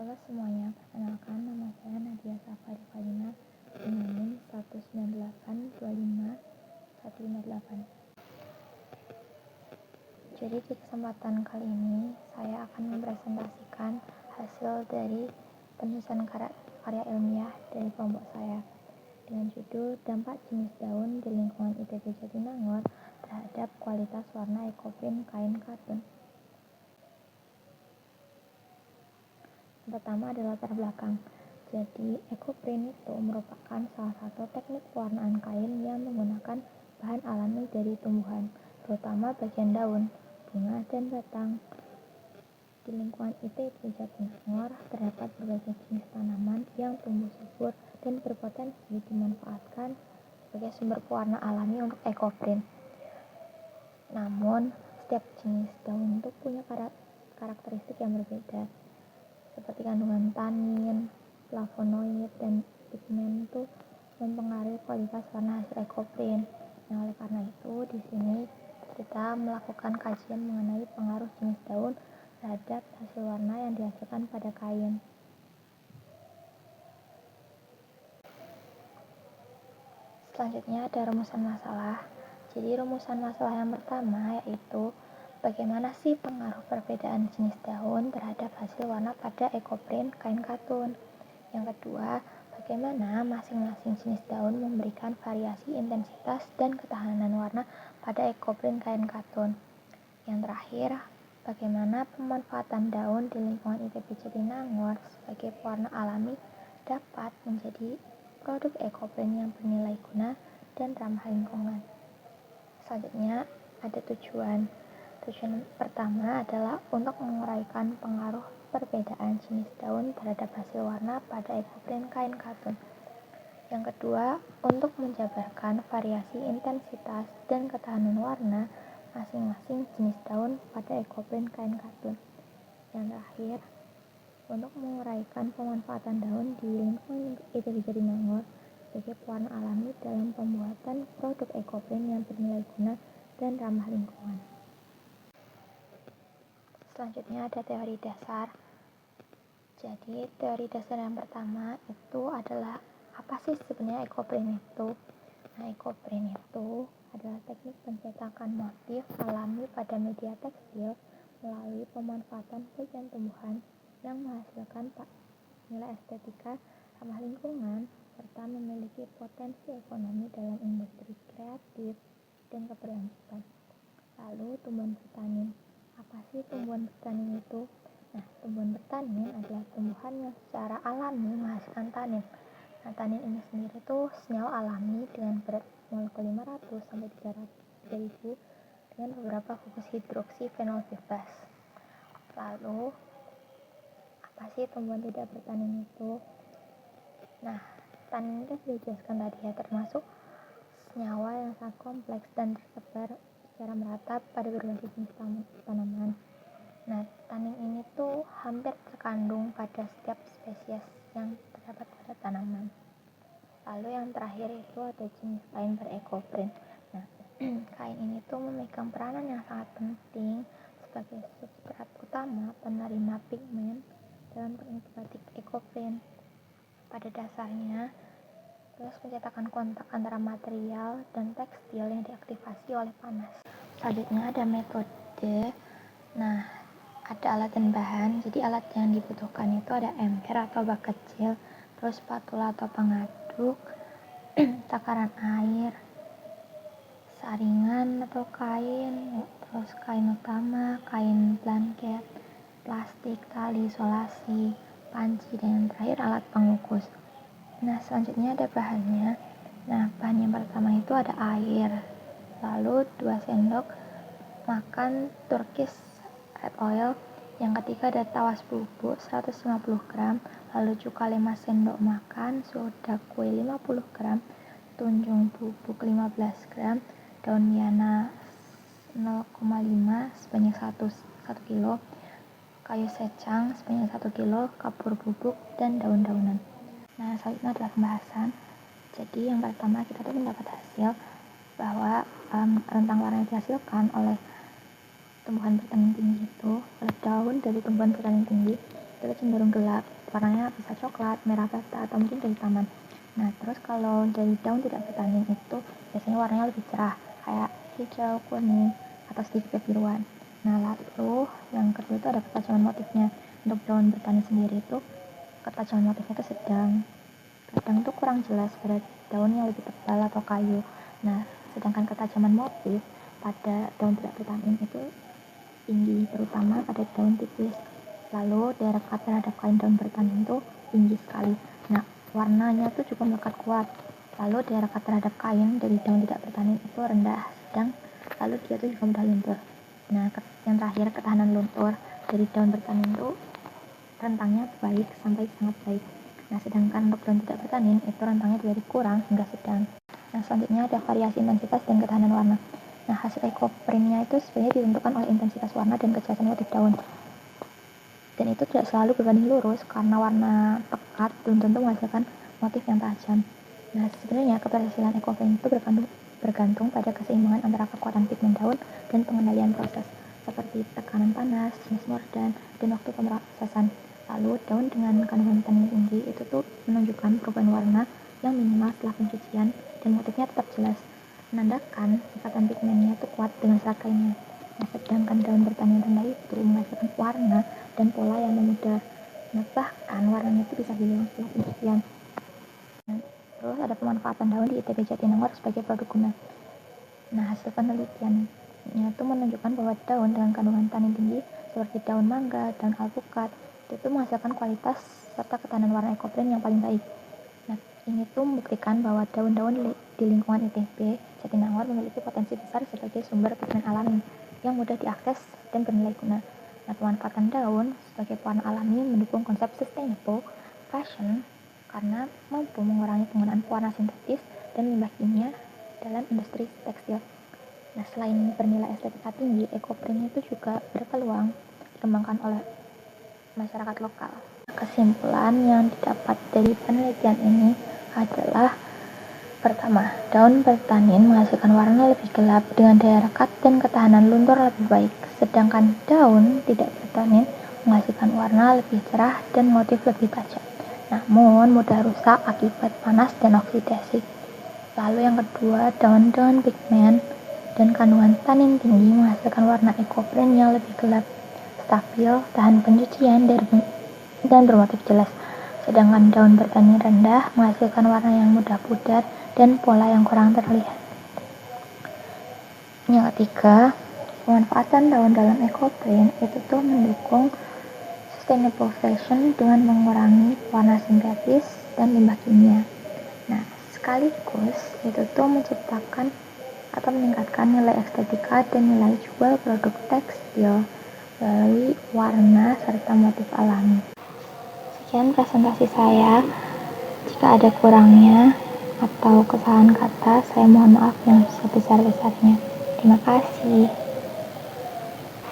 Halo semuanya, perkenalkan nama saya Nadia Safari Falina dengan NIM 198255158. Jadi di kesempatan kali ini saya akan mempresentasikan hasil dari penulisan karya ilmiah dari kelompok saya dengan judul Dampak Jenis Daun di Lingkungan ITB Jatinangor terhadap Kualitas Warna Ekoprint Kain Katun. Pertama adalah latar belakang. Jadi, ekoprint itu merupakan salah satu teknik pewarnaan kain yang menggunakan bahan alami dari tumbuhan, terutama bagian daun, bunga, dan batang. Di lingkungan ITB Jatinangor terdapat berbagai jenis tanaman yang tumbuh subur dan berpotensi dimanfaatkan sebagai sumber pewarna alami untuk ekoprint. Namun, setiap jenis daun itu punya karakteristik yang berbeda, seperti kandungan tanin, flavonoid, dan pigmen itu mempengaruhi kualitas warna hasil ekoprint. Nah, oleh karena itu, di sini kita melakukan kajian mengenai pengaruh jenis daun terhadap hasil warna yang dihasilkan pada kain. Selanjutnya ada rumusan masalah. Jadi rumusan masalah yang pertama yaitu bagaimana sih pengaruh perbedaan jenis daun terhadap hasil warna pada ekoprint kain katun. Yang kedua, bagaimana masing-masing jenis daun memberikan variasi intensitas dan ketahanan warna pada ekoprint kain katun. Yang terakhir, bagaimana pemanfaatan daun di lingkungan ITB Jatinangor sebagai pewarna alami dapat menjadi produk ekoprint yang bernilai guna dan ramah lingkungan. Selanjutnya, ada tujuan. Tujuan pertama adalah untuk menguraikan pengaruh perbedaan jenis daun terhadap hasil warna pada ekoprint kain katun. Yang kedua, untuk menjabarkan variasi intensitas dan ketahanan warna masing-masing jenis daun pada ekoprint kain katun. Yang terakhir, untuk menguraikan pemanfaatan daun di lingkungan ITB Jatinangor sebagai pewarna alami dalam pembuatan produk ekoprint yang bernilai guna dan ramah lingkungan. Selanjutnya ada teori dasar. Jadi teori dasar yang pertama itu adalah apa sih sebenarnya ekoprint itu? Nah, ekoprint itu adalah teknik pencetakan motif alami pada media tekstil melalui pemanfaatan bagian tumbuhan yang menghasilkan nilai estetika, ramah lingkungan, serta memiliki potensi ekonomi dalam industri kreatif dan keberlanjutan. Lalu tumbuhan bertanin. Apa sih tumbuhan bertanin itu? Nah, tumbuhan bertanin adalah tumbuhan yang secara alami menghasilkan tanin. Nah, tanin ini sendiri tuh senyawa alami dengan berat molekul 500 sampai 300.000 dengan beberapa gugus hidroksi fenol bebas. Lalu, apa sih tumbuhan tidak bertanin itu? Nah, tanin itu sudah dijelaskan tadi ya, termasuk senyawa yang sangat kompleks dan tersebar secara merata pada berbagai jenis tanaman. Nah, tanin ini tuh hampir terkandung pada setiap spesies yang terdapat pada tanaman. Lalu yang terakhir itu ada jenis kain berekoprint. Nah, kain ini tuh memegang peranan yang sangat penting sebagai substrat utama penerima pigmen dalam teknik batik ekoprint. Pada dasarnya, proses pencetakan kontak antara material dan tekstil yang diaktifasi oleh panas. Selanjutnya ada metode. Nah, ada alat dan bahan. Jadi alat yang dibutuhkan itu ada ember atau bak kecil, terus spatula atau pengaduk, takaran air, saringan atau kain, terus kain utama, kain blanket, plastik, tali isolasi, panci, dan yang terakhir alat pengukus. Nah, selanjutnya ada bahannya. Nah, bahan yang pertama itu ada air, lalu 2 sendok makan Turkish red oil. Yang ketiga ada tawas bubuk 150 gram, lalu cuka 5 sendok makan, soda kue 50 gram, tunjung bubuk 15 gram, daun yana 0,5 sebanyak 1 kilo, kayu secang sebanyak 1 kilo, kapur bubuk, dan daun-daunan. Nah, selanjutnya adalah pembahasan. Jadi yang pertama kita tuh mendapat hasil bahwa rentang warna yang dihasilkan oleh tumbuhan bertanin tinggi itu oleh daun dari tumbuhan bertanin tinggi itu cenderung gelap, warnanya bisa coklat, merah bata, atau mungkin kehitaman. Nah, terus kalau dari daun tidak bertanin itu biasanya warnanya lebih cerah, kayak hijau, kuning, atau sedikit kebiruan. Nah, lalu yang kedua itu ada ketajaman motifnya. Untuk daun bertanin sendiri itu ketajaman motifnya itu sedang, kadang tuh kurang jelas pada daun yang lebih tebal atau kayu. Nah, sedangkan ketajaman motif pada daun tidak bertanin itu tinggi, terutama pada daun tipis. Lalu daya rekat terhadap kain daun bertanin itu tinggi sekali. Nah, warnanya tuh juga melekat kuat. Lalu daya rekat terhadap kain dari daun tidak bertanin itu rendah, sedang lalu dia tuh juga mudah luntur. Nah, yang terakhir ketahanan luntur dari daun bertanin itu rentangnya baik sampai sangat baik. Nah, sedangkan untuk daun tidak bertanin itu rentangnya dari kurang hingga sedang. Nah, selanjutnya ada variasi intensitas dan ketahanan warna. Nah, hasil ekoprintnya itu sebenarnya ditentukan oleh intensitas warna dan kejelasan motif daun. Dan itu tidak selalu berbanding lurus karena warna pekat belum tentu menghasilkan motif yang tajam. Nah, sebenarnya keberhasilan ekoprint itu bergantung pada keseimbangan antara kekuatan pigmen daun dan pengendalian proses, seperti tekanan panas, jenis mordant, dan waktu pemrosesan. Lalu, daun dengan kandungan tanin tinggi itu tuh menunjukkan perubahan warna yang minimal setelah pencucian dan motifnya tetap jelas, menandakan ikatan pigmennya itu kuat dengan serat kainnya. Nah, sedangkan daun bertanin rendah itu menghasilkan warna dan pola yang memudar. Nah, bahkan warnanya itu bisa hilang setelah pencucian. Nah, terus ada pemanfaatan daun di ITB Jatinangor sebagai produk guna. Nah, hasil penelitiannya itu menunjukkan bahwa daun dengan kandungan tanin tinggi seperti daun mangga, daun alpukat itu menghasilkan kualitas serta ketahanan warna ekoprint yang paling baik. Nah, ini tuh membuktikan bahwa daun-daun di lingkungan ITB Jatinangor memiliki potensi besar sebagai sumber pigmen alami yang mudah diakses dan bernilai guna. Nah, pemanfaatan daun sebagai pewarna alami mendukung konsep sustainable fashion karena mampu mengurangi penggunaan pewarna sintetis dan limbah kimia dalam industri tekstil. Nah, selain bernilai estetika tinggi, ekoprint itu juga berpeluang dikembangkan oleh masyarakat lokal. Kesimpulan yang didapat dari penelitian ini adalah: pertama, daun bertanin menghasilkan warna lebih gelap dengan daya rekat dan ketahanan luntur lebih baik, sedangkan daun tidak bertanin menghasilkan warna lebih cerah dan motif lebih tajam, namun mudah rusak akibat panas dan oksidasi. Lalu yang kedua, daun dengan pigmen dan kandungan tanin tinggi menghasilkan warna ekoprint yang lebih gelap, stabil, tahan pencucian, dan bermotif jelas. Sedangkan daun bertanin rendah menghasilkan warna yang mudah pudar dan pola yang kurang terlihat. Yang ketiga, pemanfaatan daun dalam ekoprint itu tuh mendukung sustainable fashion dengan mengurangi warna sintetis dan limbah kimia. Nah, sekaligus itu tuh menciptakan atau meningkatkan nilai estetika dan nilai jual produk tekstil melalui warna serta motif alami. Sekian presentasi saya. Jika ada kurangnya atau kesalahan kata, saya mohon maaf yang sebesar-besarnya. Terima kasih.